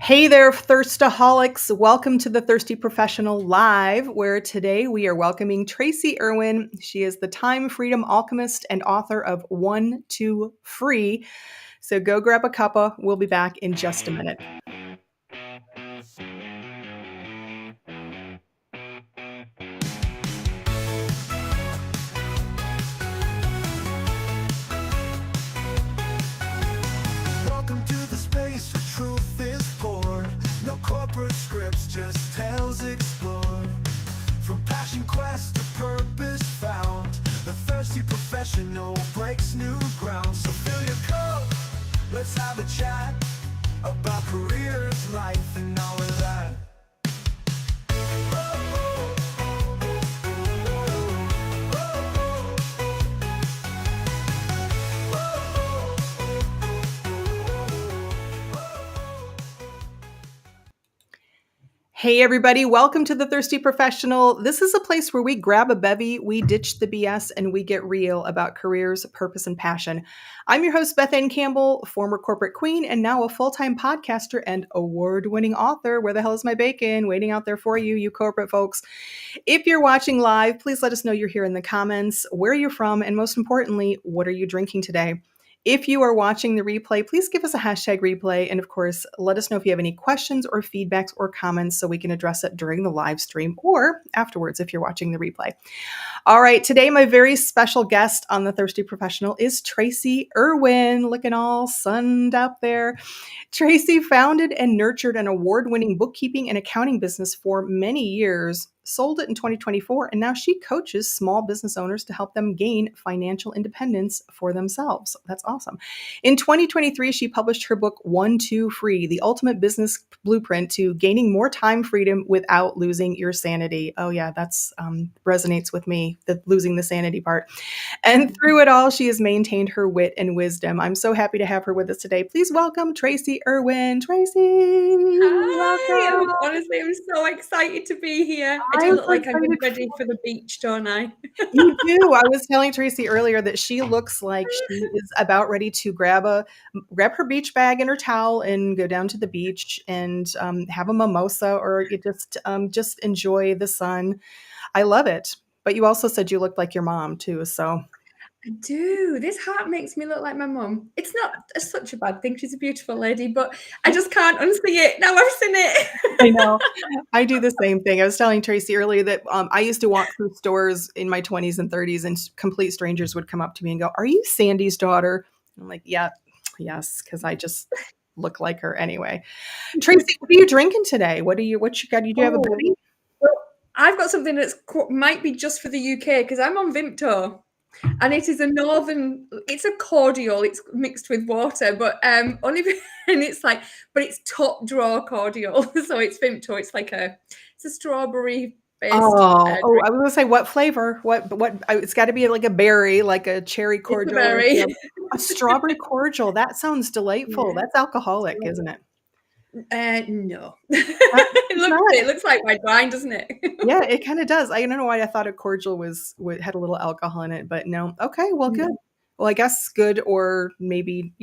Hey there, Thirstaholics. Welcome to the Thirsty Professional Live, where today we are welcoming Tracy Irwin. She is the time freedom alchemist and author of 1-2 Free. So go grab a cuppa. We'll be back in just a minute. Welcome to the space where truth is poured. No corporate scripts, just tales explored. From passion quest to purpose found, the thirsty professional breaks new ground. So fill your cup, let's have a chat about careers, life, and all of that. Hey, everybody. Welcome to the Thirsty Professional. This is a place where we grab a bevy, we ditch the BS, and we get real about careers, purpose, and passion. I'm your host, Beth Ann Campbell, former corporate queen, and now a full-time podcaster and award-winning author. Where the hell is my bacon? Waiting out there for you, you corporate folks. If you're watching live, please let us know you're here in the comments, where you're from, and most importantly, what are you drinking today? If you are watching the replay, please give us a hashtag replay. And of course, let us know if you have any questions or feedbacks or comments so we can address it during the live stream or afterwards if you're watching the replay. All right, today my very special guest on the Thirsty Professional is Tracy Irwin, looking all sunned up there. Tracy founded and nurtured an award-winning bookkeeping and accounting business for many years, sold it in 2024, and now she coaches small business owners to help them gain financial independence for themselves. That's awesome. In 2023, she published her book, 1-2 Free, the ultimate business blueprint to gaining more time freedom without losing your sanity. Oh yeah, that's resonates with me, the losing the sanity part. And through it all, she has maintained her wit and wisdom. I'm so happy to have her with us today. Please welcome Tracy Irwin. Tracy, Hi, welcome. honestly, I'm so excited to be here. I do I'm look so like I'm excited. ready for the beach, don't I? You do. I was telling Tracy earlier that she looks like she is about ready to grab her beach bag and her towel and go down to the beach and have a mimosa or you just enjoy the sun. I love it. But you also said you looked like your mom too. So I do. This hat makes me look like my mum. It's not such a bad thing. She's a beautiful lady, but I just can't unsee it. Now I've seen it. I know. I do the same thing. I was telling Tracy earlier that I used to walk through stores in my 20s and 30s, and complete strangers would come up to me and go, "Are you Sandy's daughter?" I'm like, "Yeah, yes," because I just look like her anyway. Tracy, what are you drinking today? What you got? Do you have a Oh, baby? well, I've got something that's might be just for the UK because I'm on Vimto. And it is it's a cordial, it's mixed with water, but only and it's like, but it's top drawer cordial. So it's Vimto, it's a strawberry based Oh, drink. I was gonna say what flavor? It's got to be like a berry, like a cherry It's a cordial, or berry. a strawberry cordial. That sounds delightful. Yeah. That's alcoholic, isn't it? No. It's not. It looks like white wine, doesn't it? Yeah, it kind of does. I don't know why I thought a cordial had a little alcohol in it, but no. Okay, well, good. No. Well, I guess good, or maybe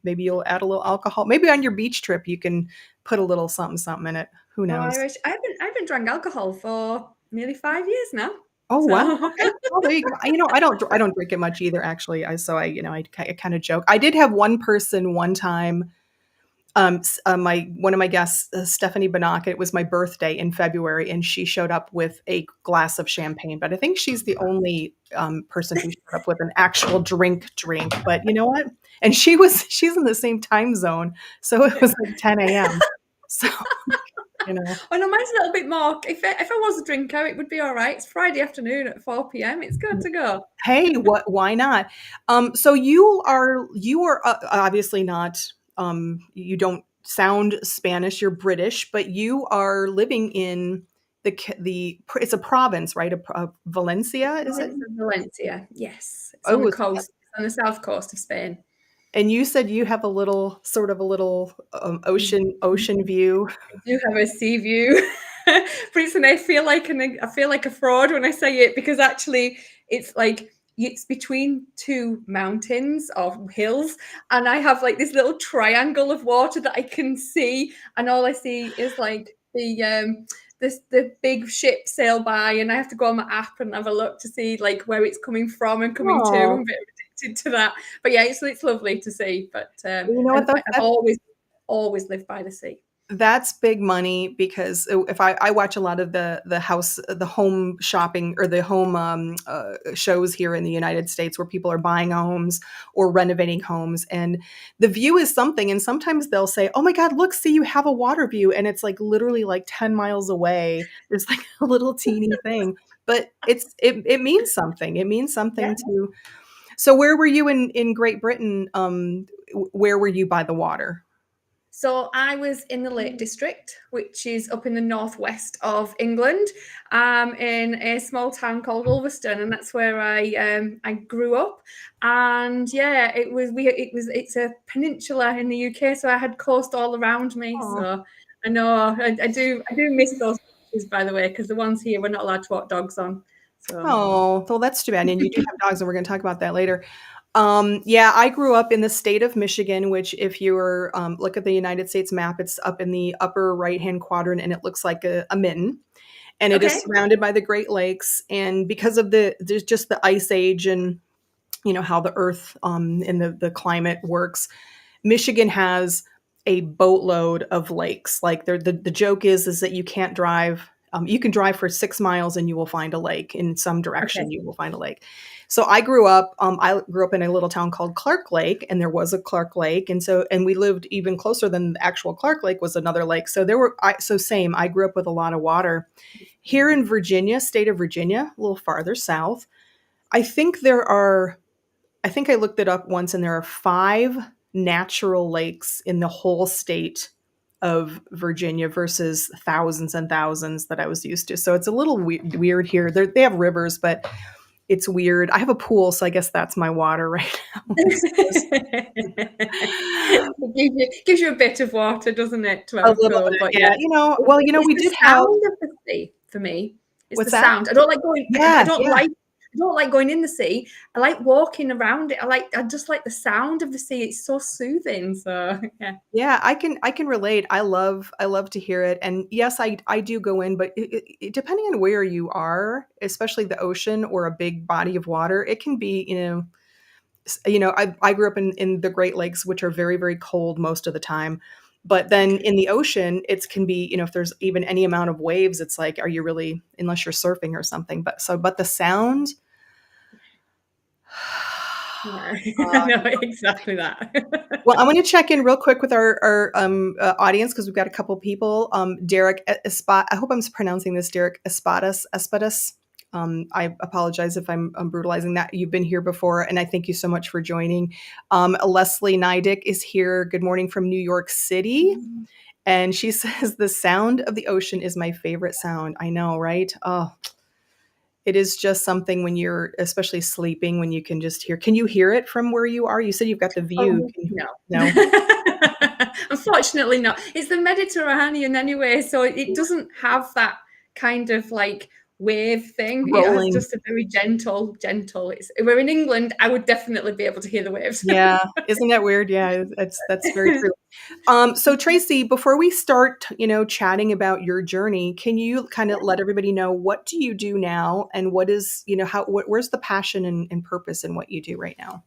maybe you'll add a little alcohol. Maybe on your beach trip you can put a little something something in it. Who Oh, knows? I haven't drank alcohol for nearly 5 years now. Oh wow. So Okay. Well, there you go. I don't drink it much either. Actually, I kind of joke. I did have one person one time. My one of my guests, Stephanie Banach. It was my birthday in February, and she showed up with a glass of champagne. But I think she's the only person who showed up with an actual drink. But you know what? And she's in the same time zone, so it was like 10 a.m. So you know, oh no, mine's a little bit more. If I was a drinker, it would be all right. It's Friday afternoon at 4 p.m. It's good to go. hey, what? Why not? So you are obviously not. You don't sound Spanish. You're British, but you are living in it's a province, right? Valencia, is it? Province of Valencia. Yes, it's on the Oh, coast. It's on the south coast of Spain. and you said you have a little ocean view. I do have a sea view, but I feel like a fraud when I say it because actually it's like it's between two mountains or hills, and I have like this little triangle of water that I can see, and all I see is like the big ship sail by, and I have to go on my app and have a look to see like where it's coming from and coming to. I'm Oh, a bit addicted to that, but yeah, it's lovely to see. But you know what? and I've always lived by the sea. That's big money because if I watch a lot of the home shopping or the home shows here in the United States where people are buying homes or renovating homes, and the view is something, and sometimes they'll say, "Oh my God, look, see, you have a water view," and it's like literally like 10 miles away. There's like a little teeny thing, but it means something. It means Yeah. something to. So where were you in Great Britain? Where were you by the water? So I was in the Lake District, which is up in the northwest of England, in a small town called Ulverston, and that's where I grew up. And yeah, it's a peninsula in the UK, so I had coast all around me. Oh. So I know I do miss those beaches, by the way, because the ones here we're not allowed to walk dogs on. So Oh, well, that's too bad. And you do have dogs, and we're going to talk about that later. Yeah, I grew up in the state of Michigan, which, if you were look at the United States map, it's up in the upper right-hand quadrant, and it looks like a mitten. And it is okay, surrounded by the Great Lakes. And because of there's just the ice age and how the Earth and the climate works, Michigan has a boatload of lakes. Like the joke is that you can't drive. You can drive for 6 miles and you will find a lake in some okay, direction. You will find a lake. So I grew up. I grew up in a little town called Clark Lake, and there was a Clark Lake, and we lived even closer than the actual Clark Lake was another lake. So there were. So same. I grew up with a lot of water. Here in Virginia, state of Virginia, a little farther south, I think there are. I think I looked it up once, and there are 5 natural lakes in the whole state of Virginia versus thousands and thousands that I was used to. So it's a little weird here. They have rivers, but it's weird. I have a pool, so I guess that's my water right now, I suppose. It gives you a bit of water, doesn't it, to A have a little pool? bit, But yeah. yeah, Well, it's we the did have. sound of the sea for me. It's the What's that? sound. I don't like going. I Yeah, don't yeah. like. I don't like going in the sea. I like walking around it. I just like the sound of the sea. It's so soothing. So yeah. Yeah, I can relate. I love to hear it. And yes, I do go in, but depending on where you are, especially the ocean or a big body of water, it can be, I grew up in the Great Lakes, which are very, very cold most of the time. But then Okay. in the ocean, it's can be, if there's even any amount of waves, it's like, are you really, unless you're surfing or something. But the sound, Yeah. I uh, know exactly that. well, I'm going to check in real quick with our audience because we've got a couple people. Derek I hope I'm pronouncing this. Derek Espadas. I apologize if I'm brutalizing that. You've been here before, and I thank you so much for joining. Leslie Nidick is here. Good morning from New York City, and she says the sound of the ocean is my favorite sound. I know, right? Oh, it is just something when you're, especially sleeping, when you can just hear. Can you hear it from where you are? You said you've got the view. Oh, Can you? no. No. Unfortunately not. It's the Mediterranean anyway, so it doesn't have that kind of like wave thing. It has Rolling. just a very gentle. We're in England, I would definitely be able to hear the waves. Yeah. Isn't that weird? Yeah, that's very true. So Tracy, before we start, chatting about your journey, can you kind of let everybody know what do you do now and what is, where's the passion and purpose in what you do right now?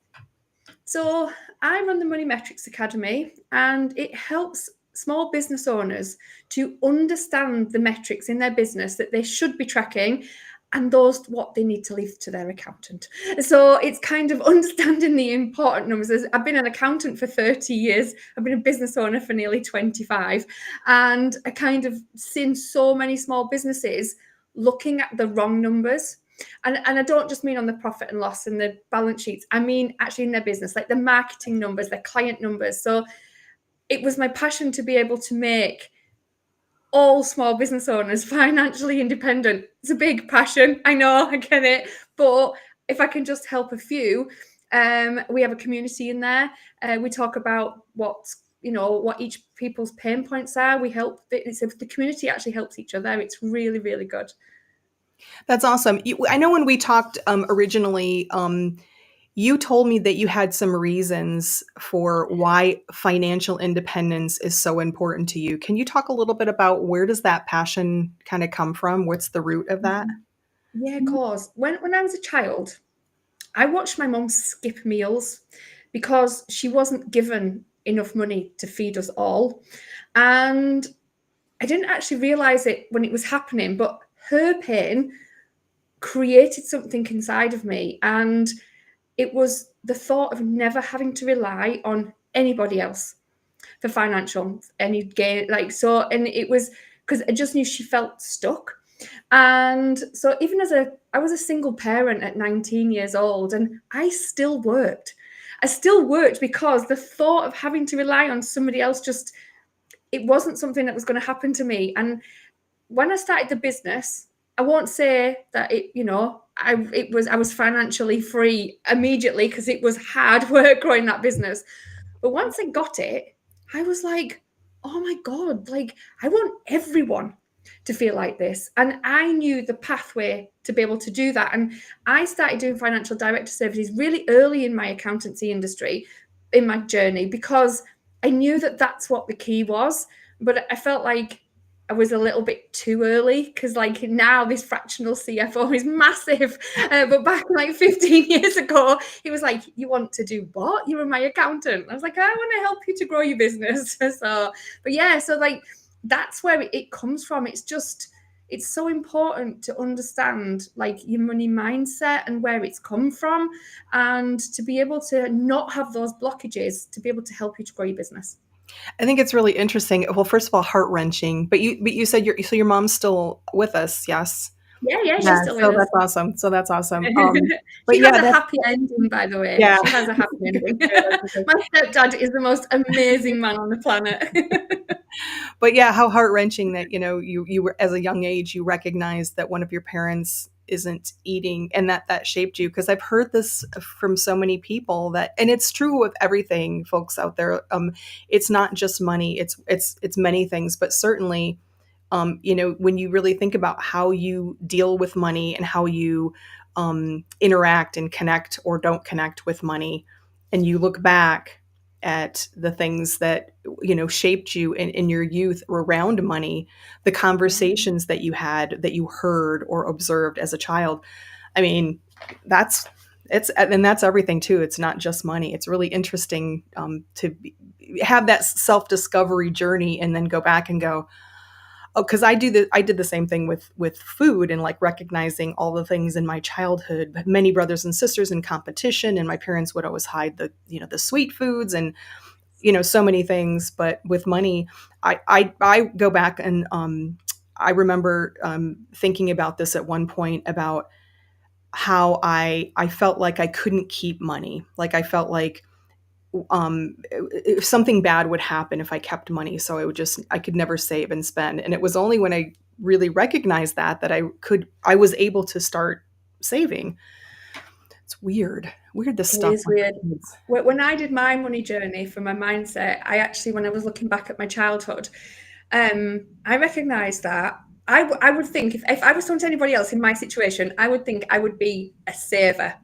So I run the Money Metrics Academy, and it helps small business owners to understand the metrics in their business that they should be tracking and those what they need to leave to their accountant. So it's kind of understanding the important numbers. I've been an accountant for 30 years. I've been a business owner for nearly 25. And I kind of seen so many small businesses looking at the wrong numbers. And I don't just mean on the profit and loss and the balance sheets. I mean actually in their business, like the marketing numbers, their client numbers. So it was my passion to be able to make all small business owners financially independent. It's a big passion. I know, I get it. But if I can just help a few, we have a community in there. We talk about what each people's pain points are. We help. The community actually helps each other. It's really, really good. That's awesome. I know when we talked originally, you told me that you had some reasons for why financial independence is so important to you. Can you talk a little bit about where does that passion kind of come from? What's the root of that? Yeah, of course. When I was a child, I watched my mum skip meals because she wasn't given enough money to feed us all. And I didn't actually realize it when it was happening, but her pain created something inside of me. And it was the thought of never having to rely on anybody else for financial any gain. Like, so, and it was because I just knew she felt stuck. And so even I was a single parent at 19 years old, and I still worked. I still worked because the thought of having to rely on somebody else just, it wasn't something that was going to happen to me. And when I started the business, I won't say that I was financially free immediately because it was hard work growing that business. But once I got it, I was like, oh my God, like I want everyone to feel like this. And I knew the pathway to be able to do that. And I started doing financial director services really early in my accountancy industry, in my journey, because I knew that that's what the key was. But I felt like I was a little bit too early because, like, now this fractional CFO is massive. But back like 15 years ago, he was like, "You want to do what? You're my accountant." I was like, "I want to help you to grow your business." So, but yeah, so like that's where it comes from. It's so important to understand like your money mindset and where it's come from, and to be able to not have those blockages to be able to help you to grow your business. I think it's really interesting. Well, first of all, heart wrenching. But you said your mom's still with us, yes? Yeah, yeah, Yeah. she's still with So us. that's awesome. So that's awesome. But She has yeah, a that's happy ending, by the way. yeah. She has a happy ending. Good, that's okay. My stepdad is the most amazing man on the planet. But yeah, how heart wrenching that you were as a young age you recognized that one of your parents isn't eating and that shaped you because I've heard this from so many people that and it's true with everything folks out there. It's not just money, it's many things, but certainly when you really think about how you deal with money and how you interact and connect or don't connect with money, and you look back at the things that shaped you in your youth around money, the Yeah, conversations that you had, that you heard or observed as a child. I mean, that's and that's everything too. It's not just money. It's really interesting have that self discovery journey and then go back and go, oh, because I did the same thing with food and like recognizing all the things in my childhood, many brothers and sisters in competition, and my parents would always hide the sweet foods and so many things. But with money, I go back and I remember thinking about this at one point about how I felt like I couldn't keep money, like I felt like if something bad would happen if I kept money. So I could never save and spend. And it was only when I really recognized that I was able to start saving. It's weird, this it stuff. is weird. When I did my money journey for my mindset, I actually, when I was looking back at my childhood, I recognized that I would think if I was talking to anybody else in my situation, I would think I would be a saver,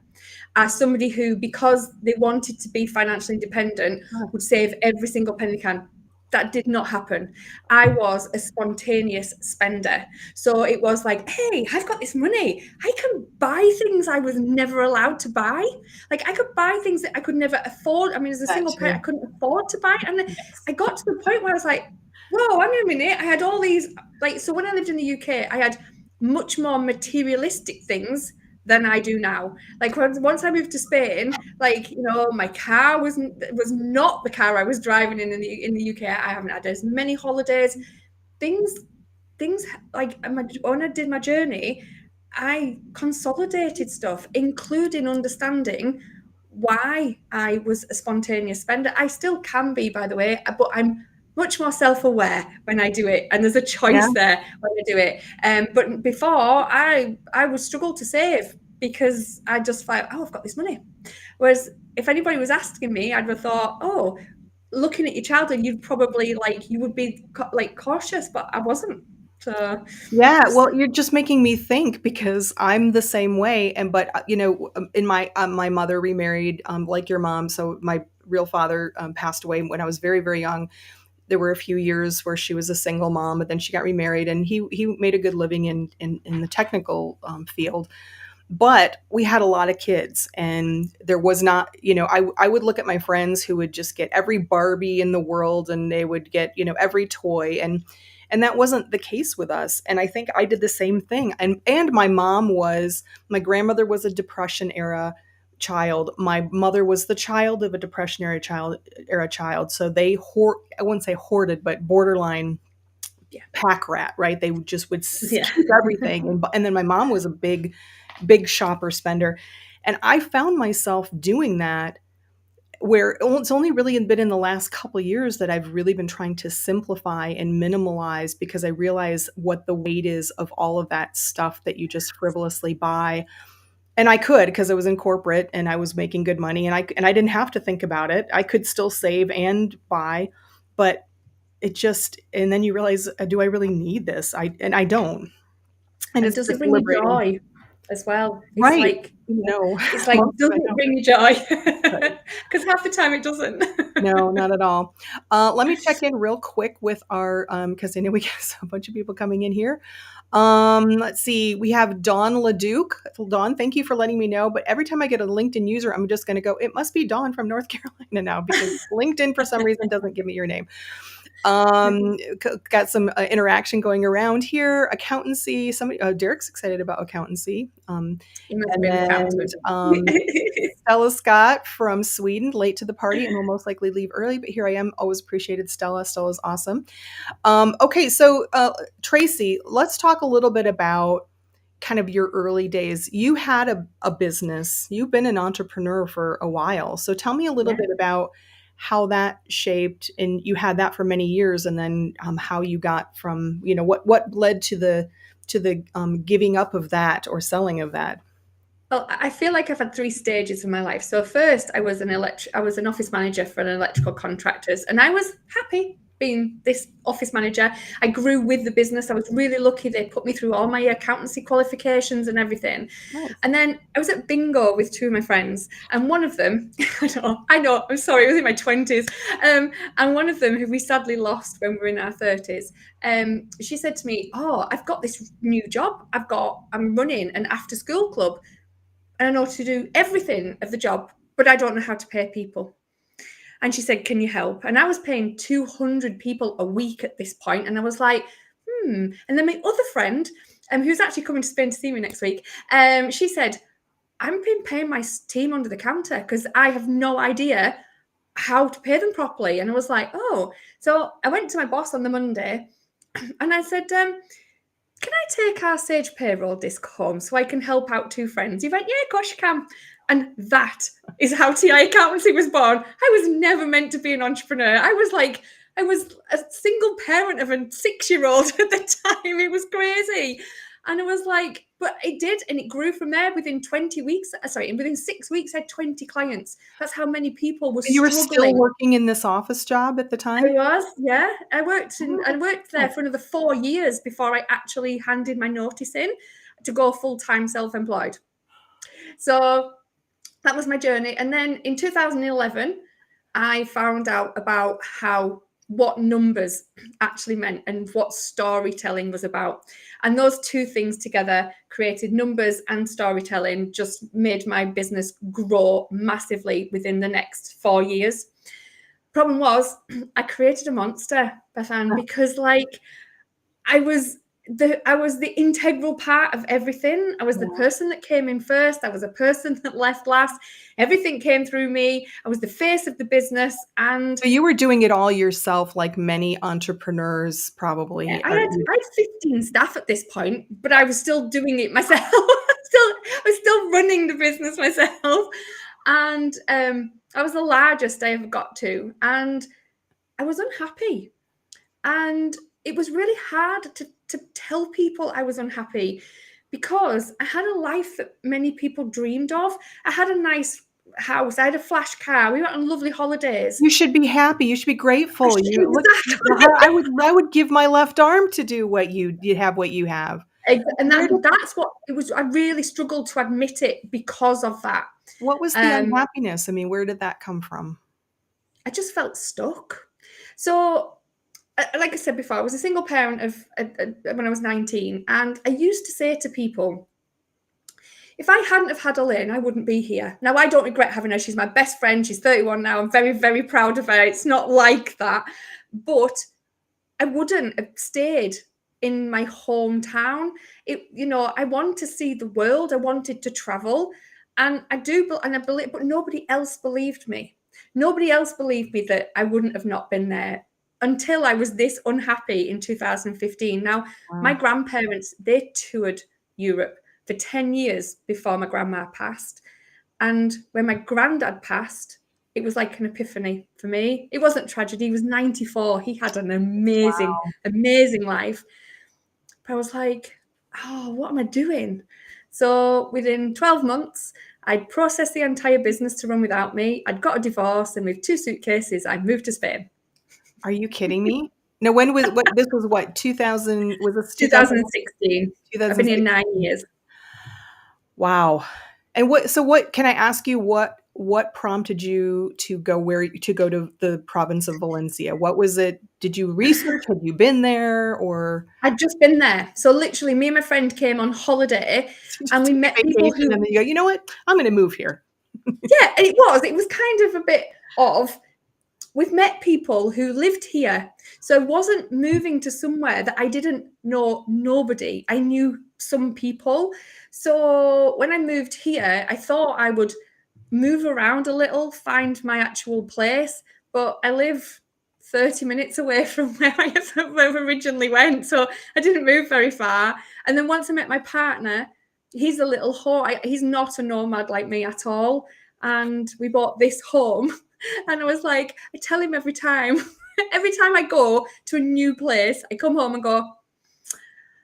as somebody who, because they wanted to be financially independent, would save every single penny they can. That did not happen. I was a spontaneous spender. So it was like, hey, I've got this money. I can buy things I was never allowed to buy. Like I could buy things that I could never afford. I mean, as a That single parent, too. I couldn't afford to buy. And Yes. I got to the point where I was like, whoa, hang on a minute. I had all these, like, so when I lived in the UK, I had much more materialistic things than I do now. Like once I moved to Spain, like my car was not the car I was driving in the UK. I haven't had as many holidays. Things things like when I did my journey, I consolidated stuff, including understanding why I was a spontaneous spender. I still can be, by the way, but I'm much more self-aware when I do it, and there's a Yeah. choice there when I do it. But before, I would struggle to save because I just thought, oh, I've got this money. Whereas if anybody was asking me, I'd have thought, oh, looking at your childhood, you'd probably like you would be like cautious, but I wasn't. So Yeah, just well, you're just making me think because I'm the same way. And but in my mother remarried, like your mom. So my real father passed away when I was very very young. There were a few years where she was a single mom, but then she got remarried, and he made a good living in the technical field. But we had a lot of kids, and there was not, I would look at my friends who would just get every Barbie in the world, and they would get, every toy, and that wasn't the case with us. And I think I did the same thing. And my grandmother was a Depression era child. My mother was the child of a Depression era child. So I wouldn't say hoarded, but borderline yeah, pack rat, right? They would yeah. keep everything. And then my mom was a big shopper spender. And I found myself doing that where it's only really been in the last couple of years that I've really been trying to simplify and minimalize, because I realize what the weight is of all of that stuff that you just frivolously buy. And I could, because I was in corporate and I was making good money, and I didn't have to think about it. I could still save and buy, but and then you realize, do I really need this? I don't. And And it's does it just bring you liberating. joy as well? It's Right. like, No, it's like, most does of it, it no. bring you joy? Right. Because half the time it doesn't. No, not at all. Let me check in real quick with our, because I know we have a bunch of people coming in here. Let's see. We have Dawn LeDuc. Dawn, thank you for letting me know. But every time I get a LinkedIn user, I'm just going to go, it must be Dawn from North Carolina now, because LinkedIn for some reason doesn't give me your name. Got some interaction going around here. Accountancy. Somebody, Derek's excited about accountancy. You must And be an then accountant. Stella Scott from Sweden, late to the party and will most likely leave early, but here I am. Always appreciated Stella. Stella's awesome. Okay, so Tracy, let's talk a little bit about kind of your early days. You had a business. You've been an entrepreneur for a while. So tell me a little Yeah. bit about how that shaped, and you had that for many years, and then how you got from, what led to the giving up of that or selling of that. Well, I feel like I've had three stages in my life. So first, I was an office manager for an electrical contractors, and I was happy being this office manager. I grew with the business. I was really lucky. They put me through all my accountancy qualifications and everything. Nice. And then I was at bingo with two of my friends, and one of them, I know, I'm sorry, I was in my 20s. And one of them, who we sadly lost when we were in our 30s, she said to me, "Oh, I've got this new job. I'm running an after school club. And I know to do everything of the job, but I don't know how to pay people." And she said, "Can you help?" And I was paying 200 people a week at this point, and I was like, And then my other friend, who's actually coming to Spain to see me next week, she said, "I've been paying my team under the counter because I have no idea how to pay them properly." And I was like, "Oh." So I went to my boss on the Monday and I said, "Can I take our Sage payroll disc home so I can help out two friends?" He went, "Yeah, of course you can." And that is how TI Accountancy was born. I was never meant to be an entrepreneur. I was a single parent of a 6-year-old at the time. It was crazy. And I was like, but it did, and it grew from there. Within 6 weeks, I had 20 clients. That's how many people were You were still struggling. working in this office job at the I time? was, yeah. I Oh, worked there cool. for another 4 years before I actually handed my notice in to go full-time self-employed. So that was my journey. And then in 2011, I found out about what numbers actually meant and what storytelling was about. And those two things together created numbers and storytelling, just made my business grow massively within the next 4 years. Problem was, I created a monster, Bethan, because I was the integral part of everything. I was the Yeah. person that came in first. I was a person that left last. Everything came through me. I was the face of the business. And So you were doing it all yourself, like many entrepreneurs yeah, probably I are. had 15 staff at this point, but I was still doing it myself. I was still running the business myself. And I was the largest I ever got to. And I was unhappy. And it was really hard to tell people I was unhappy because I had a life that many people dreamed of. I had a nice house. I had a flash car. We went on lovely holidays. You should be happy. You should be grateful. You look. Exactly. I would give my left arm to do what you have. What you have. And Where did, that's what it was. I really struggled to admit it because of that. what was the unhappiness? I mean, where did that come from? I just felt stuck. So, like I said before, I was a single parent when I was 19, and I used to say to people, if I hadn't have had Elaine, I wouldn't be here. Now, I don't regret having her. She's my best friend. She's 31 now. I'm very, very proud of her. It's not like that. But I wouldn't have stayed in my hometown. I want to see the world. I wanted to travel. And I believe, but nobody else believed me. Nobody else believed me that I wouldn't have not been there until I was this unhappy in 2015. Now, my grandparents, they toured Europe for 10 years before my grandma passed. And when my granddad passed, it was like an epiphany for me. It wasn't tragedy. He was 94. He had an amazing, amazing life. But I was like, oh, what am I doing? So within 12 months, I'd processed the entire business to run without me. I'd got a divorce, and with 2 suitcases, I moved to Spain. Are you kidding me? No, when was what? This was what 2000? Was this 2016. I've been here 9 years. Wow. And what can I ask you? What prompted you to go to the province of Valencia? What was it? Did you research? Had you been there, or I'd just been there? So literally, me and my friend came on holiday, and we met people who. And then you go, you know what? I'm going to move here. Yeah, and it was kind of a bit of. We've met people who lived here. So I wasn't moving to somewhere that I didn't know nobody. I knew some people. So when I moved here, I thought I would move around a little, find my actual place. But I live 30 minutes away from where I originally went. So I didn't move very far. And then once I met my partner, he's a little he's not a nomad like me at all. And we bought this home. And I was like, I tell him every time I go to a new place, I come home and go,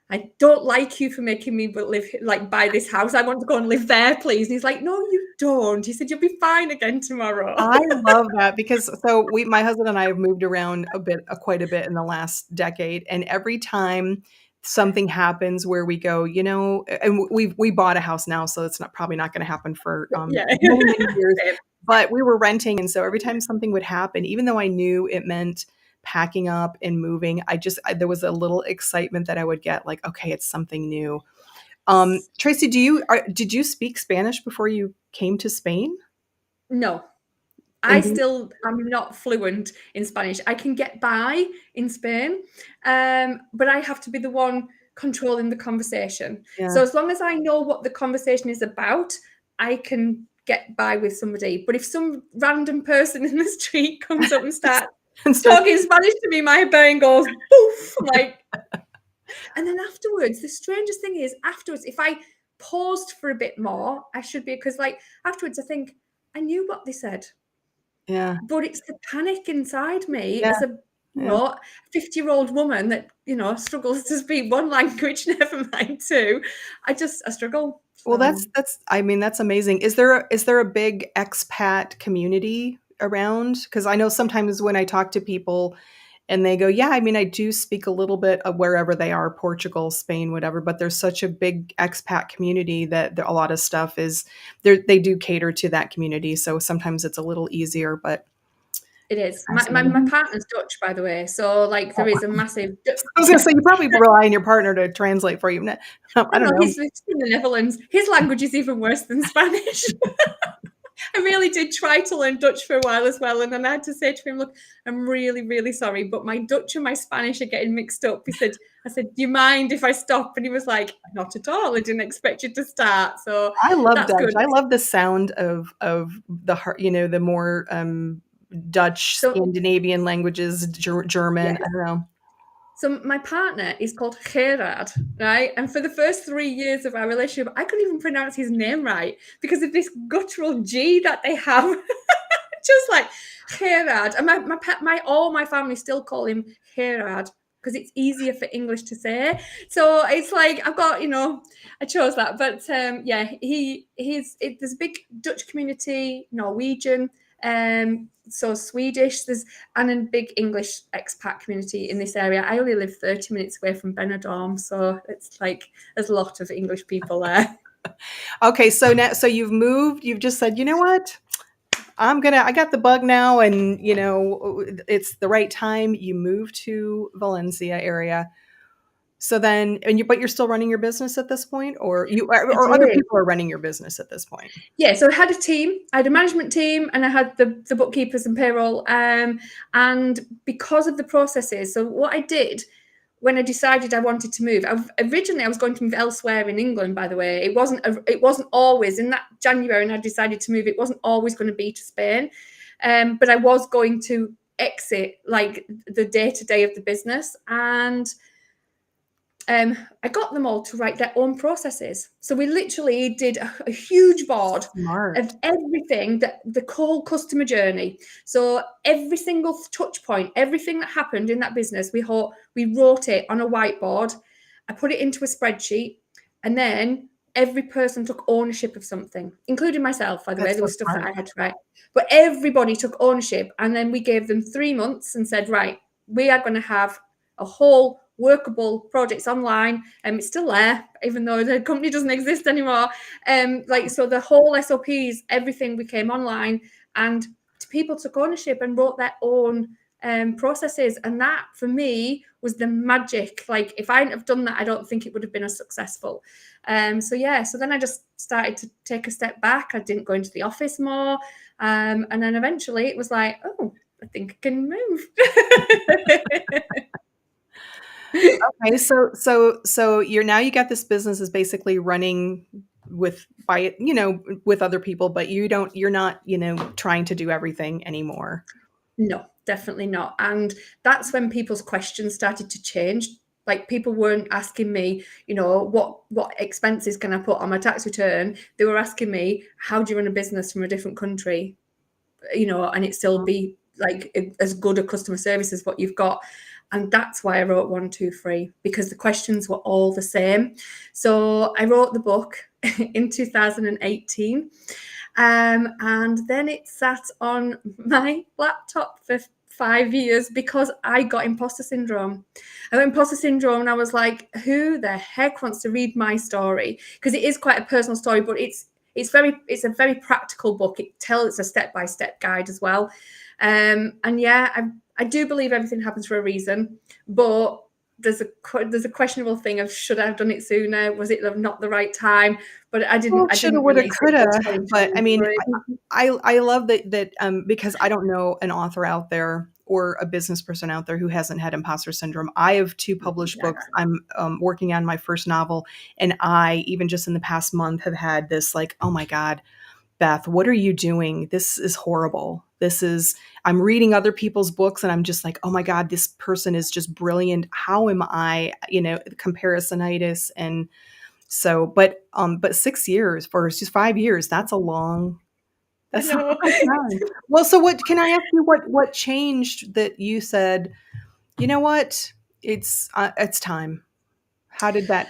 I don't like you for making me buy this house. I want to go and live there, please. And he's like, no, you don't. He said, you'll be fine again tomorrow. I love that because my husband and I have moved around quite a bit in the last decade. And every time something happens where we go, and we bought a house now, so it's probably not going to happen for many years. But we were renting, and so every time something would happen, even though I knew it meant packing up and moving, there was a little excitement that I would get, like, okay, it's something new. Tracy, did you speak Spanish before you came to Spain? No. I'm not fluent in Spanish. I can get by in Spain, but I have to be the one controlling the conversation. Yeah. So as long as I know what the conversation is about, I can get by with somebody. But if some random person in the street comes up and starts talking Spanish to me, my brain goes poof, and then afterwards, the strangest thing is if I paused for a bit more, I should be, because afterwards I think I knew what they said. Yeah. But it's the panic inside me as a 50-year-old woman that, struggles to speak one language, never mind two. I struggle. So. Well, that's amazing. Is there a big expat community around? Because I know sometimes when I talk to people and they go, yeah, I do speak a little bit of wherever they are, Portugal, Spain, whatever, but there's such a big expat community that a lot of stuff they do cater to that community. So sometimes it's a little easier, but. It is. My partner's Dutch, by the way. So there is a massive. I was going to say, you probably rely on your partner to translate for you. I don't know. He's in the Netherlands. His language is even worse than Spanish. I really did try to learn Dutch for a while as well. And then I had to say to him, look, I'm really, really sorry, but my Dutch and my Spanish are getting mixed up. I said, do you mind if I stop? And he was like, not at all. I didn't expect you to start. So I love Dutch. Good. I love the sound of the the more Dutch, Scandinavian languages, German. Yeah. I don't know. So my partner is called Gerard, right? And for the first 3 years of our relationship, I couldn't even pronounce his name right because of this guttural G that they have. Just like Gerard. And all my family still call him Gerard. because it's easier for English to say. So it's like I've got, I chose that. But yeah, there's a big Dutch community, Norwegian, so Swedish, and a big English expat community in this area. I only live 30 minutes away from Benidorm, so it's like there's a lot of English people there. Okay, so now, so you've moved. You've just said, you know what? I got the bug now, and it's the right time. You move to Valencia area. So then, but you're still running your business at this point, or I or other did. people are running your business at this point. Yeah, so I had a team. I had a management team, and I had the bookkeepers and payroll. And because of the processes, so what I did when I decided I wanted to move, originally I was going to move elsewhere in England. By the way, it wasn't always in that January, and I decided to move. It wasn't always going to be to Spain, but I was going to exit like the day-to-day of the business. And I got them all to write their own processes. So we literally did a huge board Smart. of everything, that the whole customer journey. So every single touch point, everything that happened in that business, we wrote it on a whiteboard. I put it into a spreadsheet, and then every person took ownership of something, including myself, by the way. That's There so was stuff smart. that I had to write. But everybody took ownership, and then we gave them 3 months and said, right, we are going to have a whole workable projects online. It's still there, even though the company doesn't exist anymore. So the whole SOPs, everything became online, and people took ownership and wrote their own processes. And that for me was the magic. Like if I hadn't have done that, I don't think it would have been as successful. So then I just started to take a step back. I didn't go into the office more. And then eventually it was like, oh, I think I can move. Okay, so you got this business is basically running with other people, but you're not trying to do everything anymore. No, definitely not. And that's when people's questions started to change. Like people weren't asking me, what expenses can I put on my tax return? They were asking me, how do you run a business from a different country, and it still be like as good a customer service as what you've got. And that's why I wrote 1, 2, 3, because the questions were all the same. So I wrote the book in 2018. And then it sat on my laptop for 5 years because I got imposter syndrome. I got imposter syndrome, and I was like, who the heck wants to read my story? Because it is quite a personal story, but it's a very practical book. It's a step-by-step guide as well. And yeah, I do believe everything happens for a reason, but there's a questionable thing of, should I have done it sooner? Was it not the right time? But I didn't. Well, I shoulda, didn't woulda, release coulda. it. But I mean, I love that because I don't know an author out there or a business person out there who hasn't had imposter syndrome. I have 2 published books. I'm working on my first novel, and I, even just in the past month, have had this like, oh my God, Beth, what are you doing? This is horrible. I'm reading other people's books, and I'm just like, oh my God, this person is just brilliant. How am I, comparisonitis? And so, but 6 years versus 5 years, that's a long time. Well, so what, can I ask you what changed that you said, you know what, it's time? How did that?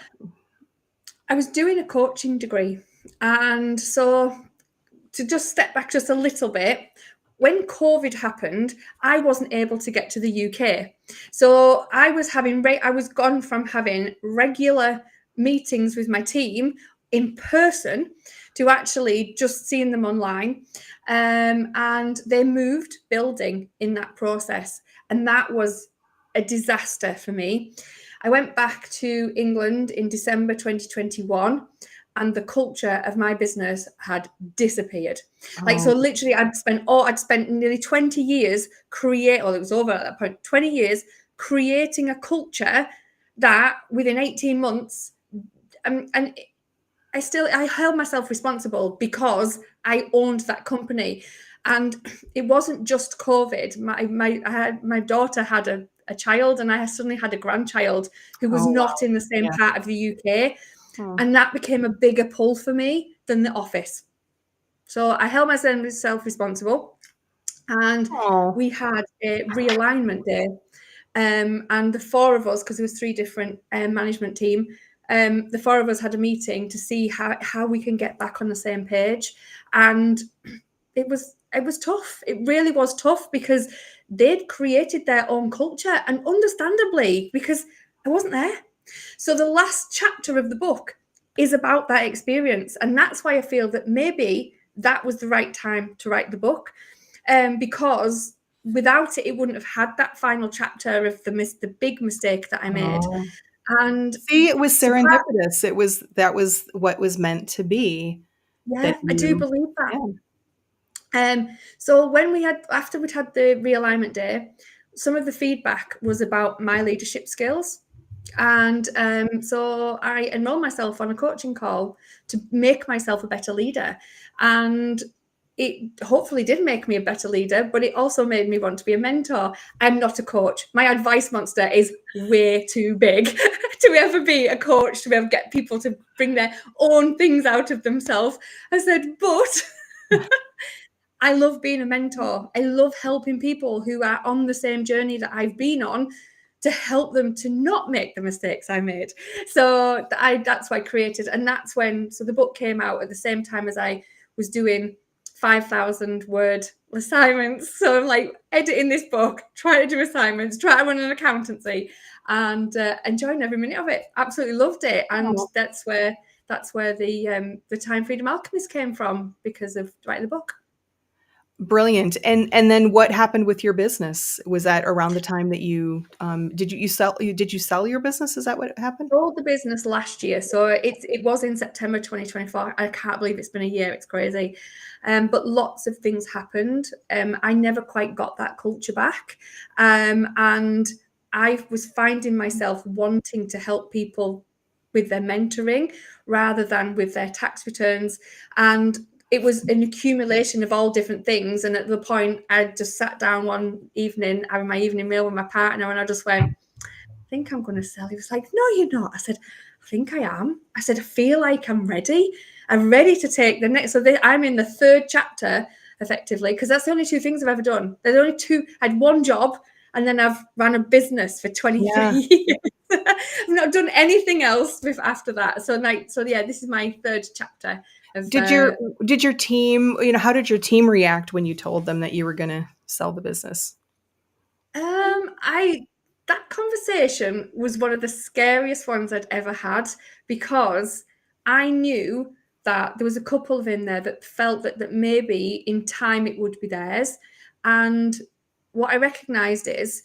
I was doing a coaching degree, and so to just step back just a little bit, when COVID happened, I wasn't able to get to the UK. So I was gone from having regular meetings with my team in person to actually just seeing them online. And they moved building in that process. And that was a disaster for me. I went back to England in December 2021, and the culture of my business had disappeared. So literally I'd spent nearly 20 years it was over at that point, 20 years creating a culture that within 18 months, and I held myself responsible because I owned that company. And it wasn't just COVID. My daughter had a child, and I suddenly had a grandchild who was not in the same part of the UK. And that became a bigger pull for me than the office. So I held myself responsible, and we had a realignment day. And the four of us, because there was 3 different management team, the four of us had a meeting to see how we can get back on the same page. And it was tough. It really was tough because they'd created their own culture, and understandably, because I wasn't there. So the last chapter of the book is about that experience, and that's why I feel that maybe that was the right time to write the book, because without it, it wouldn't have had that final chapter of the big mistake that I made. Oh. And See, it was so serendipitous. That was what was meant to be. That yeah, I do you, believe that. yeah. So after we'd had the realignment day, some of the feedback was about my leadership skills. And so I enrolled myself on a coaching call to make myself a better leader. And it hopefully did make me a better leader, but it also made me want to be a mentor. I'm not a coach. My advice monster is way too big to ever be a coach, to ever get people to bring their own things out of themselves. I said, but I love being a mentor. I love helping people who are on the same journey that I've been on, to help them to not make the mistakes I made. So that's why I created, and that's when, so the book came out at the same time as I was doing 5,000 word assignments. So I'm like editing this book, trying to do assignments, trying to run an accountancy, and enjoying every minute of it. Absolutely loved it. And Oh. that's where the Time Freedom Alchemist came from, because of writing the book. Brilliant. And then what happened with your business? Was that around the time that you did you sell your business? Is that what happened? Sold the business last year, so it was in September 2024. I can't believe it's been a year. It's crazy. But lots of things happened. I never quite got that culture back, and I was finding myself wanting to help people with their mentoring rather than with their tax returns. And it was an accumulation of all different things. And at the point, I just sat down one evening having my evening meal with my partner, and I just went, I think I'm going to sell. He was like, no, you're not. I said, I think I am. I said, I feel like I'm ready. I'm ready to take the next. So I'm in the 3rd chapter, effectively, because that's the only 2 things I've ever done. There's only 2. I had 1 job, and then I've ran a business for 23 Yeah. years. I've not done anything else after that. So yeah, this is my 3rd chapter. Did your team, how did your team react when you told them that you were going to sell the business? That conversation was one of the scariest ones I'd ever had, because I knew that there was a couple of in there that felt that maybe in time it would be theirs. And what I recognized is,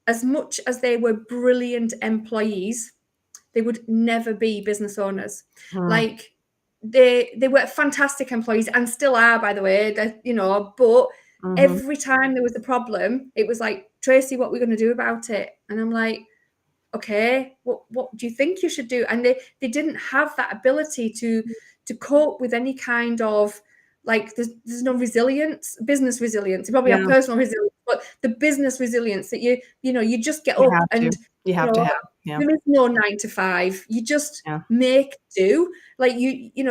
as much as they were brilliant employees, they would never be business owners. Like, they were fantastic employees, and still are, by the way, but every time there was a problem, it was like, Tracy, what are we going to do about it? And I'm like, okay, what do you think you should do? And they didn't have that ability to cope with any kind of, like, there's no resilience, business resilience. You probably have Yeah, personal resilience, but the business resilience that you just get you up, have to. and You have to have. Yeah. there is no 9 to 5. You just Yeah. make do. Like,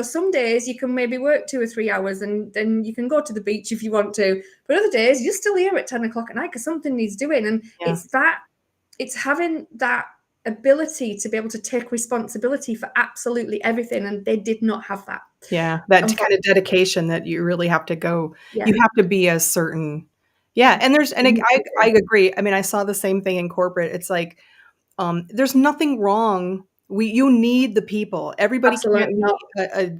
some days you can maybe work 2 or 3 hours, and then you can go to the beach if you want to. But other days you're still here at 10 o'clock at night because something needs doing. And Yeah. it's having that ability to be able to take responsibility for absolutely everything. And they did not have that. Yeah, that kind of dedication that you really have to go. Yeah. You have to be a certain. Yeah, and I agree. I mean, I saw the same thing in corporate. It's like, there's nothing wrong. You need the people. Everybody Absolutely can't not.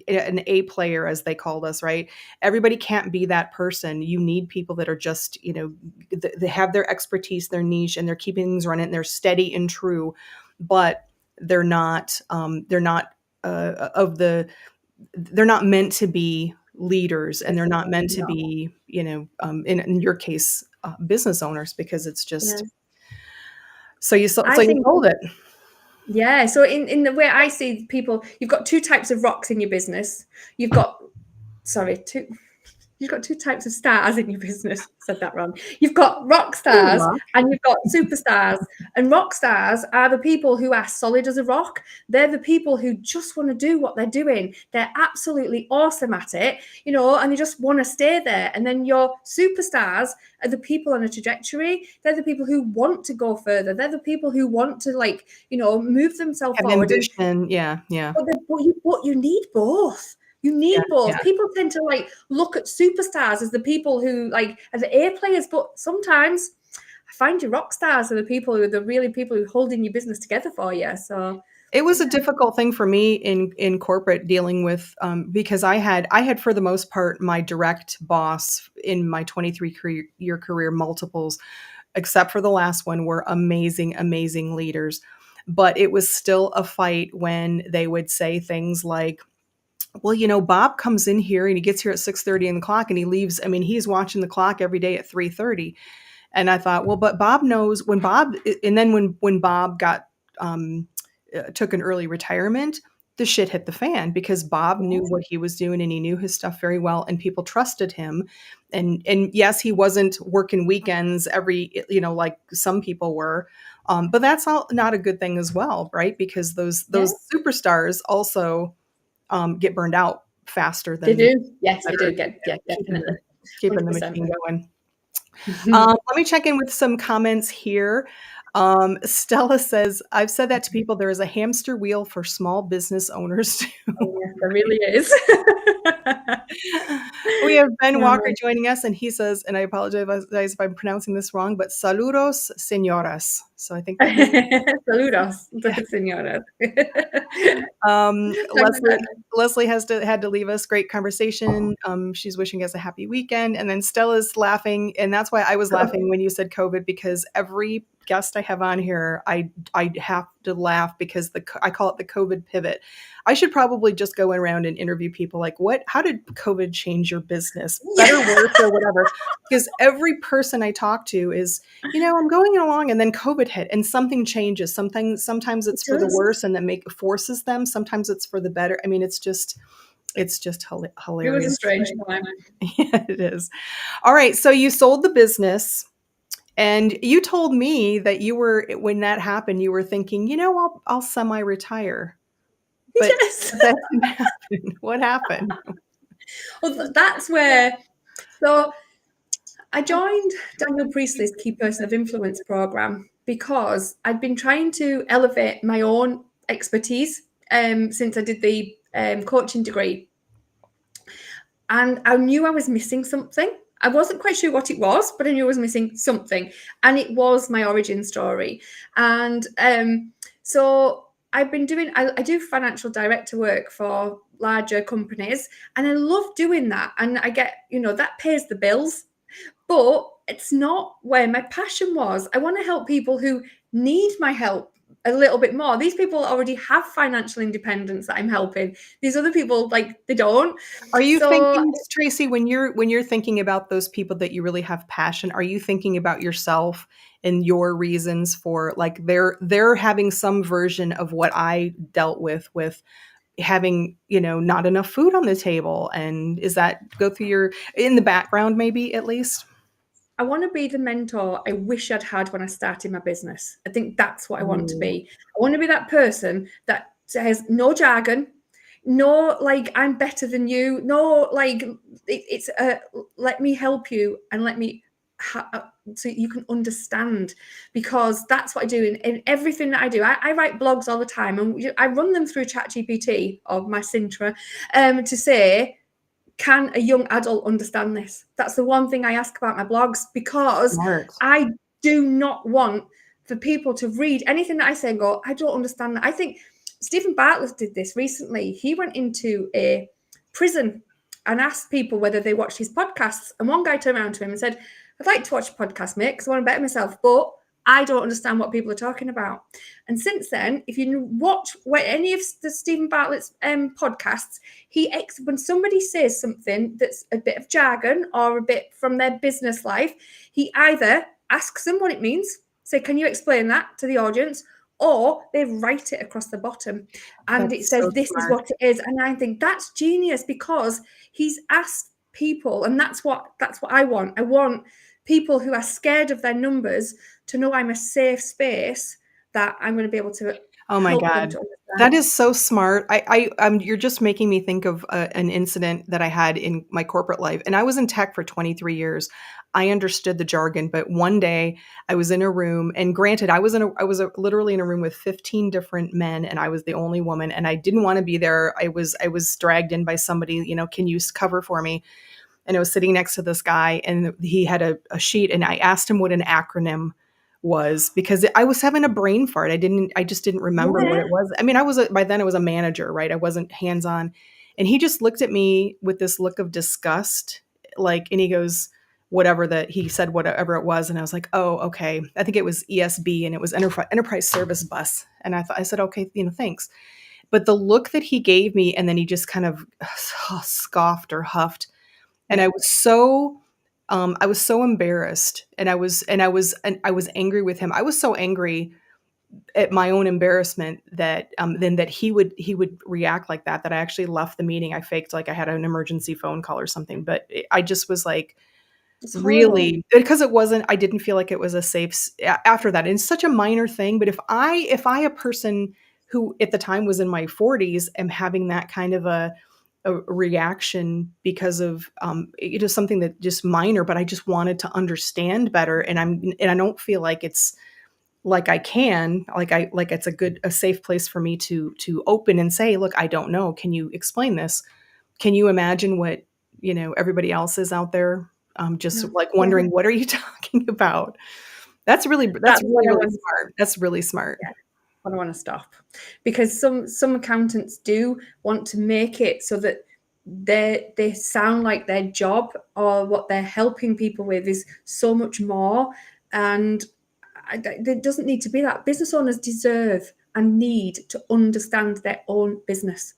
be an A player, as they called us, right? Everybody can't be that person. You need people that are just, they have their expertise, their niche, and they're keeping things running. And they're steady and true, but they're not. They're not meant to be leaders, and they're not meant to No. be, in your case, business owners, because it's just. Yeah. So you I think sold it. Yeah. So in the way I see people, you've got 2 types of rocks in your business. You've got, sorry, you've got two types of stars in your business. Said that wrong. You've got rock stars and you've got superstars. And rock stars are the people who are solid as a rock. They're the people who just want to do what they're doing. They're absolutely awesome at it, you know, and they just want to stay there. And then your superstars are the people on a trajectory. They're the people who want to go further. They're the people who want to, like, you know, move themselves Have forward. ambition. Yeah. But you need both. You need both. Yeah. People tend to like look at superstars as the people who like are the A players, but sometimes I find your rock stars are the people who are the really people who are holding your business together for you. So it was a difficult thing for me in corporate dealing with because I had for the most part my direct boss in my 23-year career, multiples, except for the last one, were amazing leaders. But it was still a fight when they would say things like, well, you know, Bob comes in here and he gets here at 6:30 in the clock and he leaves. I mean, he's watching the clock every day at 3:30. And I thought, well, but Bob knows when Bob, and then when Bob got, took an early retirement, the shit hit the fan because Bob knew what he was doing and he knew his stuff very well and people trusted him. And yes, he wasn't working weekends every, you know, like some people were. But that's not a good thing as well, right? Because those superstars also get burned out faster than they do. Yes, they do get definitely keeping the machine going. Let me check in with some comments here. Stella says, I've said that to people. There is a hamster wheel for small business owners too. Oh, yes, there really is. We have Ben Walker joining us, and he says, and I apologize if I'm pronouncing this wrong, but saludos, señoras. So I think saludos, señoras. Leslie had to leave us. Great conversation. She's wishing us a happy weekend, and then Stella's laughing, and that's why I was laughing when you said COVID, because every guest I have on here, I have to laugh because I call it the COVID pivot. I should probably just go around and interview people like, how did COVID change your business? Better, worse, or whatever. Because every person I talk to is, you know, I'm going along and then COVID hit and something changes. Sometimes it's for the worse and then forces them. Sometimes it's for the better. I mean, it's just hilarious. It was a strange time. Yeah, it is. All right. So you sold the business. And you told me that when that happened, you were thinking, you know, I'll semi-retire. But yes. That didn't happen. What happened? Well, that's where. So I joined Daniel Priestley's Key Person of Influence program because I'd been trying to elevate my own expertise since I did the coaching degree. And I knew I was missing something. I wasn't quite sure what it was, but I knew I was missing something. And it was my origin story. And so I've been doing, I do financial director work for larger companies. And I love doing that. And I get, you know, that pays the bills. But it's not where my passion was. I want to help people who need my help a little bit more. These people already have financial independence that I'm helping. These other people, like, they don't. Are you thinking, Tracy, when you're thinking about those people that you really have passion, are you thinking about yourself and your reasons for, like, they're having some version of what I dealt with having, you know, not enough food on the table? And is that go through in the background, maybe at least? I want to be the mentor I wish I'd had when I started my business. I think that's what I want to be. I want to be that person that has no jargon, no, like, I'm better than you, no, like, it's let me help you and let me so you can understand, because that's what I do in everything that I do. I write blogs all the time and I run them through ChatGPT or my Sintra to say, can a young adult understand this? That's the one thing I ask about my blogs, because I do not want for people to read anything that I say and go, I don't understand that. I think Stephen Bartlett did this recently. He went into a prison and asked people whether they watched his podcasts. And one guy turned around to him and said, I'd like to watch a podcast, mate, because I want to better myself, but I don't understand what people are talking about. And since then, if you watch any of the Stephen Bartlett's podcasts, when somebody says something that's a bit of jargon or a bit from their business life, he either asks them what it means, say, can you explain that to the audience? Or they write it across the bottom and it says, this is what it is. And I think that's genius, because he's asked people, and that's what I want. I want people who are scared of their numbers to know I'm a safe space that I'm going to be able to Oh my help them God. to That understand. is so smart. You're just making me think of an incident that I had in my corporate life. And I was in tech for 23 years. I understood the jargon, but one day I was in a room, and granted, literally in a room with 15 different men, and I was the only woman, and I didn't want to be there. I was dragged in by somebody, can you cover for me? And I was sitting next to this guy, and he had a sheet, and I asked him what an acronym was because I was having a brain fart. I just didn't remember what Yeah, it was. I mean, by then I was a manager, right? I wasn't hands on. And he just looked at me with this look of disgust, and he goes, whatever that he said, whatever it was. And I was like, oh, okay. I think it was ESB, and it was enterprise service bus. And I said, okay, thanks. But the look that he gave me, and then he just kind of scoffed or huffed, and yeah, I was so embarrassed, and I was angry with him. I was so angry at my own embarrassment that then that he would react like that I actually left the meeting. I faked like I had an emergency phone call or something, but I just was like, it's horrible. really, because it wasn't, I didn't feel like it was a after that. And it's such a minor thing, but if I a person who at the time was in my 40s am having that kind of a reaction because of something that just minor, but I just wanted to understand better, and I don't feel like it's like I can, like it's a safe place for me to open and say, look, I don't know, can you explain this? Can you imagine what everybody else is out there, just No. like Yeah. wondering, what are you talking about? That's really That's what I really want. smart. That's really smart. Yeah, what I want to stop, because some accountants do want to make it so that they sound like their job or what they're helping people with is so much more, and it doesn't need to be that. Business owners deserve and need to understand their own business.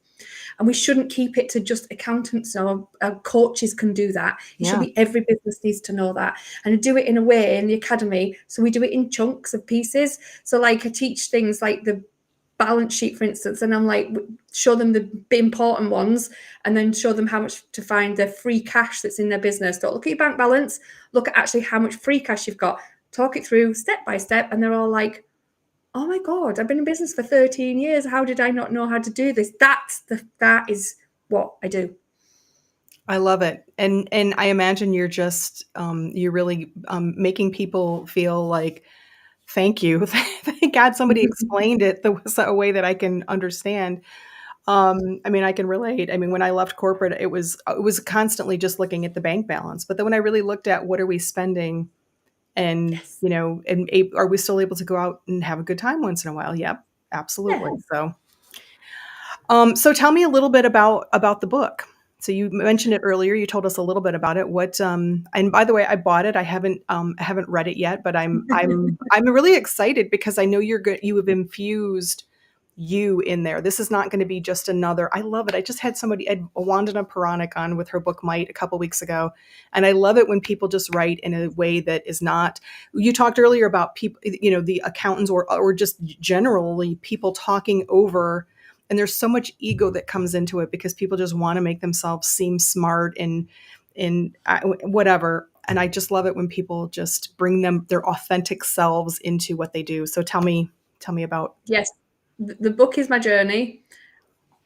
And we shouldn't keep it to just accountants or coaches can do that. It should Yeah. be every business needs to know that, and do it in a way in the academy. So we do it in chunks of pieces. So like I teach things like the balance sheet, for instance, and I'm like, show them the important ones, and then show them how much to find the free cash that's in their business. Don't look at your bank balance, look at actually how much free cash you've got. Talk it through step by step, and they're all like, oh my God, I've been in business for 13 years. How did I not know how to do this? That is what I do. I love it. And I imagine you're really making people feel like, thank you. Thank God somebody explained it. There was a way that I can understand. I mean, I can relate. I mean, when I left corporate, it was constantly just looking at the bank balance. But then when I really looked at what are we spending, and Yes. are we still able to go out and have a good time once in a while? Yep, Yeah. absolutely. So tell me a little bit about the book. So you mentioned it earlier. You told us a little bit about it. And by the way, I bought it. I haven't read it yet, but I'm really excited because I know you're good. You have infused you in there. This is not going to be just another. I love it. I just had Wandana Puranik on with her book Might a couple weeks ago, and I love it when people just write in a way that is not. You talked earlier about people, the accountants or just generally people talking over. And there's so much ego that comes into it because people just want to make themselves seem smart and whatever. And I just love it when people just bring their authentic selves into what they do. So tell me about. Yes. The book is my journey.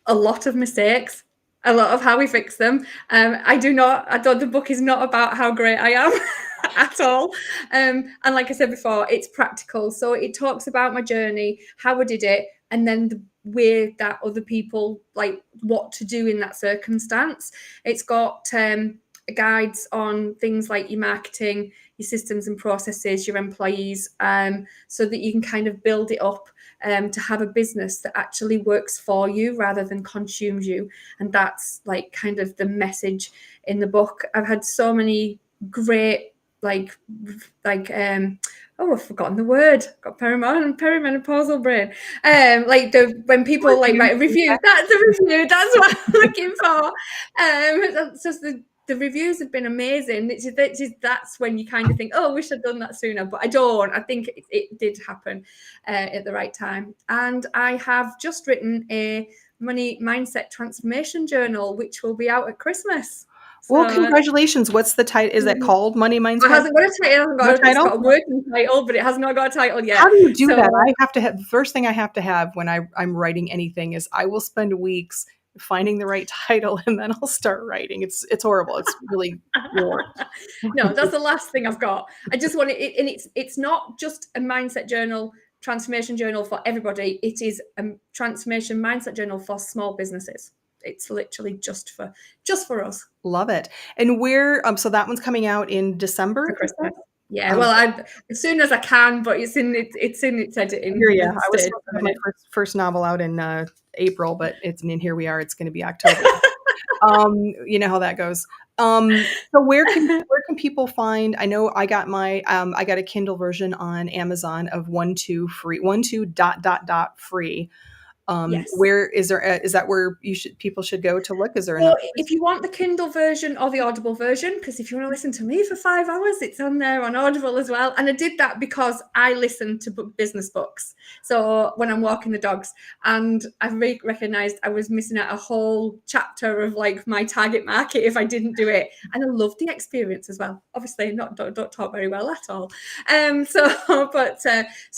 A lot of mistakes, a lot of how we fix them. I thought the book is not about how great I am at all. And like I said before, it's practical. So it talks about my journey, how I did it, and then the way that other people like what to do in that circumstance. It's got guides on things like your marketing, your systems and processes, your employees, so that you can kind of build it up to have a business that actually works for you rather than consumes you. And that's like kind of the message in the book. I've had so many great oh, I've forgotten the word. Got perimenopausal brain. When people like write a review, that's a review. That's what I'm looking for. That's just the reviews have been amazing. That's when you kind of think, oh, I wish I'd done that sooner, but I don't. I think it did happen at the right time. And I have just written a money mindset transformation journal, which will be out at Christmas. Well, So congratulations. What's the title? Is it called Money it Mindset? hasn't got a title. It hasn't No got a, it's title? got a working title, but it has not got a title How yet. do you do So that? I have to have the first thing I have to have when I'm writing anything is I will spend weeks finding the right title and then I'll start writing. It's horrible. It's really war. no, that's the last thing I've got. I just want it, and it's not just a mindset journal, transformation journal for everybody. It is a transformation mindset journal for small businesses. It's literally just for us. Love it. And where so that one's coming out in December, For you said? Christmas. Yeah, well, I as soon as I can, but it's in its Here, editing yeah. I was stage. supposed to have my first novel out in April, but it's in here we are. It's going to be October. You know how that goes. So where can people find? I know I got a Kindle version on Amazon of 1-2 free 1-2 dot free. Yes. Where is that where people should go to look? Is there So another if place? you want the Kindle version or the Audible version, because if you want to listen to me for 5 hours, it's on there on Audible as well. And I did that because I listen to business books. So when I'm walking the dogs, and I recognized I was missing out a whole chapter of like my target market if I didn't do it. And I loved the experience as well. Obviously, don't talk very well at all. So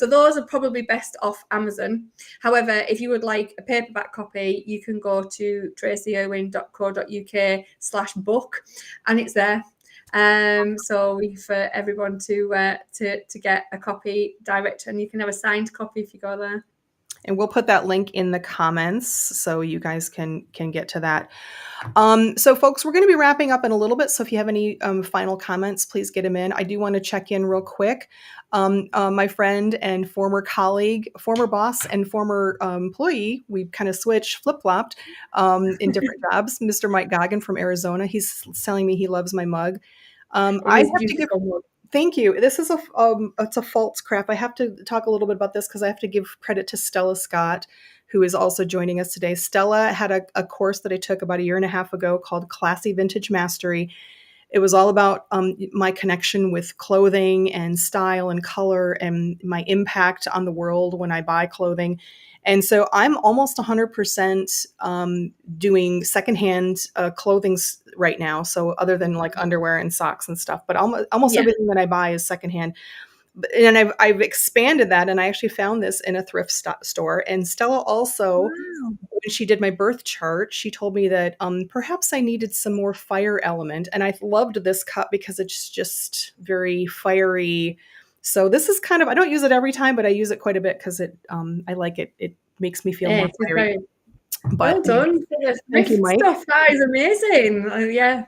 those are probably best off Amazon. However, if you would like a paperback copy, you can go to tracyirwin.co.uk/book, and it's there. So for everyone to get a copy direct, and you can have a signed copy if you go there. And we'll put that link in the comments so you guys can get to that. So folks, we're going to be wrapping up in a little bit. So if you have any final comments, please get them in. I do want to check in real quick. My friend and former colleague, former boss and former employee, we kind of switched, flip-flopped in different jobs. Mr. Mike Goggin from Arizona, he's telling me he loves my mug. It I is have to give beautiful. Thank you. This is it's a false crap. I have to talk a little bit about this because I have to give credit to Stella Scott, who is also joining us today. Stella had a course that I took about a year and a half ago called Classy Vintage Mastery. It was all about my connection with clothing and style and color and my impact on the world when I buy clothing. And so I'm almost 100% doing secondhand clothing right now. So other than like underwear and socks and stuff, but almost Yeah. everything that I buy is secondhand. And I've expanded that, and I actually found this in a thrift store. And Stella also, Wow. when she did my birth chart, she told me that perhaps I needed some more fire element. And I loved this cup because it's just very fiery. So this is kind of, I don't use it every time, but I use it quite a bit because I like it. It makes me feel Yeah, more it is fiery. very But well anyway, done for the thank you, thrift Mike. stuff. That is amazing. Yeah.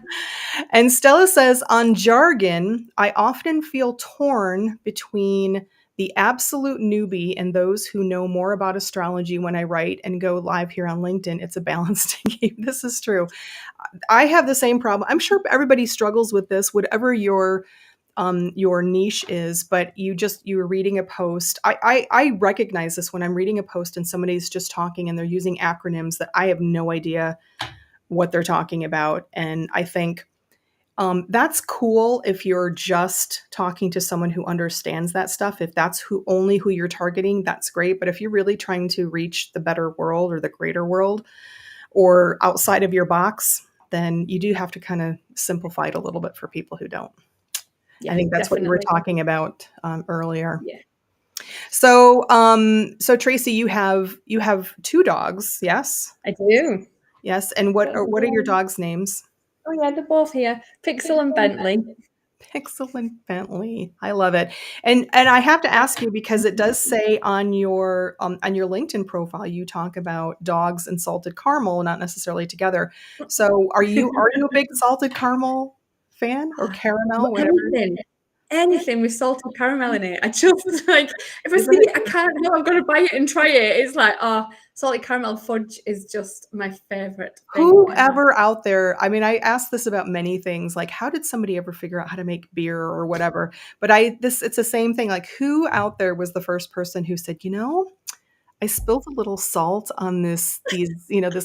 And Stella says, on jargon, I often feel torn between the absolute newbie and those who know more about astrology when I write and go live here on LinkedIn. It's a balancing game. This is true. I have the same problem. I'm sure everybody struggles with this, whatever your niche is, but you're reading a post. I recognize this when I'm reading a post and somebody's just talking and they're using acronyms that I have no idea what they're talking about. And I think that's cool if you're just talking to someone who understands that stuff. If that's only who you're targeting, that's great. But if you're really trying to reach the better world or the greater world or outside of your box, then you do have to kind of simplify it a little bit for people who don't. I Yeah, think that's what you were definitely. talking about earlier. Yeah, So Tracy, you have two dogs, yes, I do. yes. And what are your dogs' names? Oh yeah, they're both here. Pixel and Bentley. Pixel and Bentley. I love it. And I have to ask you because it does say on your LinkedIn profile you talk about dogs and salted caramel, not necessarily together. So are you a big salted caramel fan or caramel, whatever? Anything with salted caramel in it. I just like if I see Isn't it? it, I can't help. I've got to buy it and try it. It's like, oh, salted caramel fudge is just my favorite thing ever. Whoever out there, I mean, I asked this about many things, like how did somebody ever figure out how to make beer or whatever? But it's the same thing. Like who out there was the first person who said, I spilled a little salt on this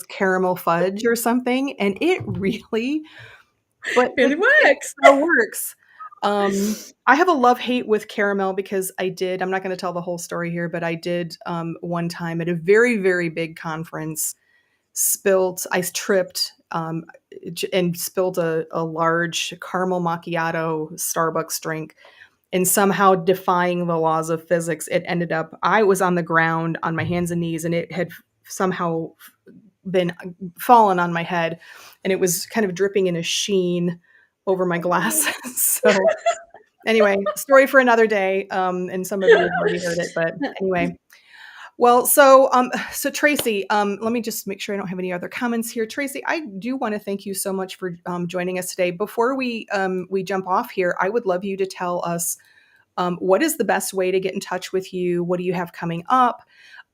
caramel fudge or something, and it really, but Really it works. so works. I have a love-hate with caramel because I'm not going to tell the whole story here, but I did one time at a very, very big conference, I tripped, and spilled a large caramel macchiato Starbucks drink. And somehow defying the laws of physics, it ended up, I was on the ground on my hands and knees, and it had somehow been fallen on my head, and it was kind of dripping in a sheen over my glasses. So anyway, story for another day. And some of you have already heard it, but anyway. Well, so Tracy, let me just make sure I don't have any other comments here. Tracy, I do want to thank you so much for joining us today. Before we jump off here, I would love you to tell us what is the best way to get in touch with you? What do you have coming up?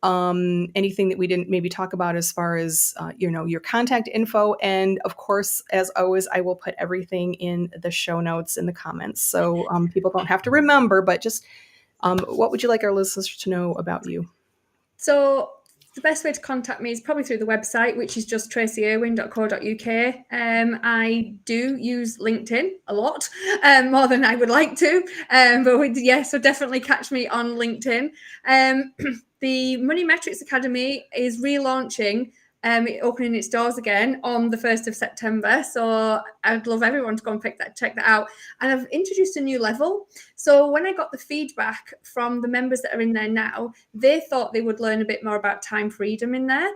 Anything that we didn't maybe talk about as far as your contact info, and of course, as always, I will put everything in the show notes in the comments, so people don't have to remember. But just what would you like our listeners to know about you? So the best way to contact me is probably through the website, which is just tracyirwin.co.uk. I do use LinkedIn a lot, more than I would like to. So definitely catch me on LinkedIn. The Money Metrics Academy is relaunching, opening its doors again on the 1st of September. So I'd love everyone to go and check that out. And I've introduced a new level. So when I got the feedback from the members that are in there now, they thought they would learn a bit more about time freedom in there,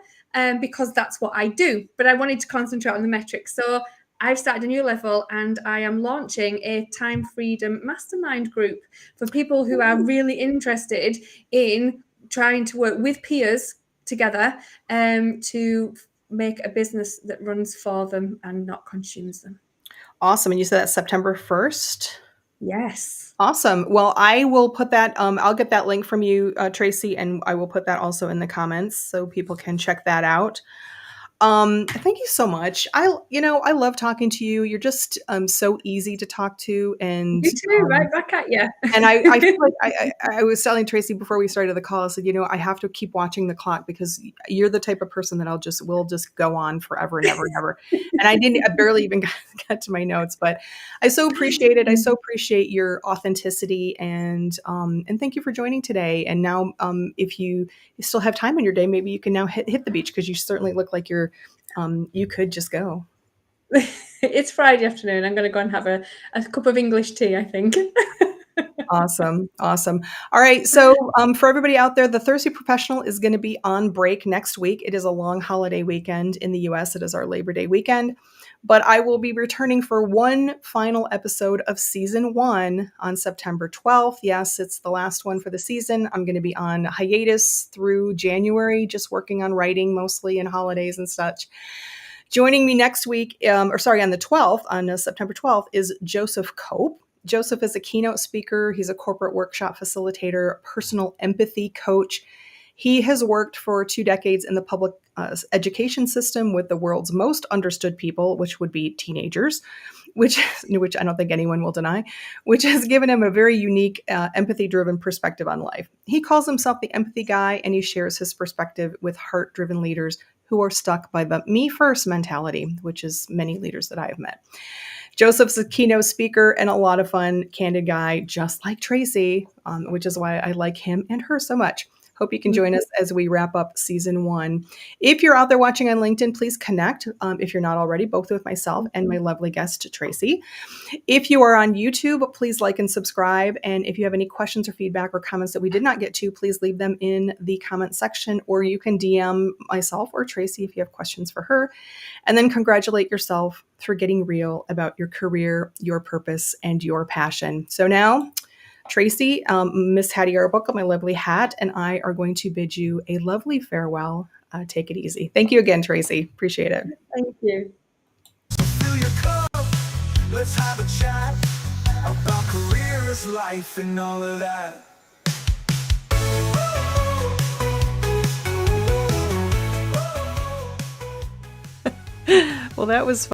because that's what I do. But I wanted to concentrate on the metrics. So I've started a new level, and I am launching a time freedom mastermind group for people who are really interested in trying to work with peers together to make a business that runs for them and not consumes them. Awesome. And you said that's September 1st? Yes. Awesome. Well, I will put that, I'll get that link from you, Tracy, and I will put that also in the comments so people can check that out. Thank you so much. I love talking to you. You're just so easy to talk to, and you too, right back at you. And I feel like I was telling Tracy before we started the call, I said, I have to keep watching the clock, because you're the type of person that will just go on forever and ever and ever. And I barely even got to my notes, but I so appreciate it. I so appreciate your authenticity, and thank you for joining today. And now, if you still have time in your day, maybe you can now hit the beach, because you certainly look like you could just go. It's Friday afternoon. I'm going to go and have a cup of English tea, I think. Awesome. All right. So for everybody out there, the Thirsty Professional is going to be on break next week. It is a long holiday weekend in the US. It is our Labor Day weekend. But I will be returning for one final episode of season 1 on September 12th. Yes, it's the last one for the season. I'm going to be on hiatus through January, just working on writing mostly, and holidays and such. Joining me next week, on the 12th, on September 12th, is Joseph Cope. Joseph is a keynote speaker. He's a corporate workshop facilitator, personal empathy coach. He has worked for 2 decades in the public education system with the world's most understood people, which would be teenagers, which I don't think anyone will deny, which has given him a very unique, empathy-driven perspective on life. He calls himself the empathy guy, and he shares his perspective with heart-driven leaders who are stuck by the me first mentality, which is many leaders that I have met. Joseph's a keynote speaker and a lot of fun, candid guy, just like Tracy, which is why I like him and her so much. Hope you can join us as we wrap up season 1. If you're out there watching on LinkedIn, please connect, if you're not already, both with myself and my lovely guest, Tracy. If you are on YouTube, please like and subscribe. And if you have any questions or feedback or comments that we did not get to, please leave them in the comment section, or you can DM myself or Tracy if you have questions for her. And then congratulate yourself for getting real about your career, your purpose, and your passion. So now, Tracy, Miss Hattie Arbuckle, my lovely hat, and I are going to bid you a lovely farewell. Take it easy. Thank you again, Tracy. Appreciate it. Thank you. Fill your cup, let's have a chat about careers, life, and all of that. Well, that was fun.